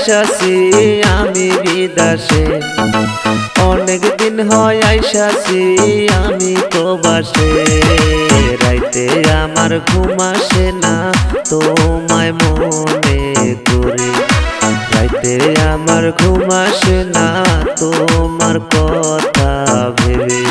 আইসাছি আমি বিদেশে, অনেক দিন হয় আইসাছি আমি প্রবাসে। রাইতে আমার ঘুম আসে না তোমায় মনে করে, রাইতে আমার ঘুম আসে না তোমার কথা ভেবে।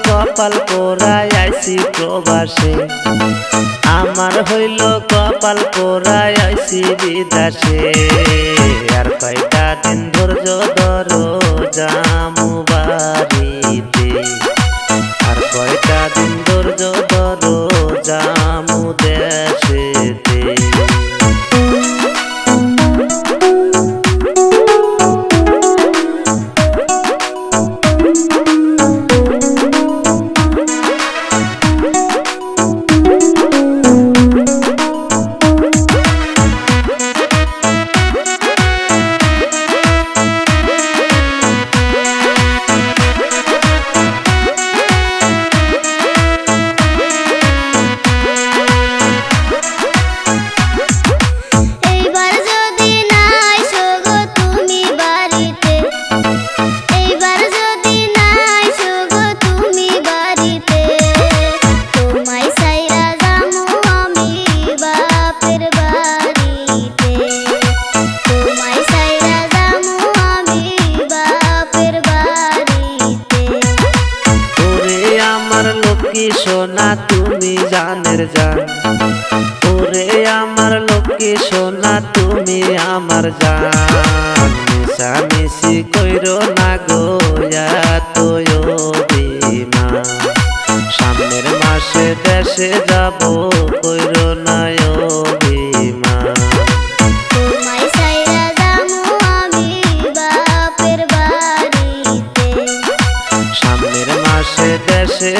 কপাল পোড়ায় আইছি প্রবাসে, আমার হইল কপাল পোড়ায় আইছি বিদেশে। আর কয়টা দিন ধৈর্য ধরো যামু বাড়িতে, আর কয়টা দিন ধৈর্য ধরো যামু দেশেতে। সোনা তুমি জানের জান, ওরে আমার লক্ষ্মী সোনা তুমি আমার জান। মিশামিশি কইরো না গো এতই অভিমান, সামনের মাসে দেশে যাব কইরো না অভিমান। তোমায় ছাইরা যামু আমি বাপের বাড়িতে, সামনের মাসে দেশে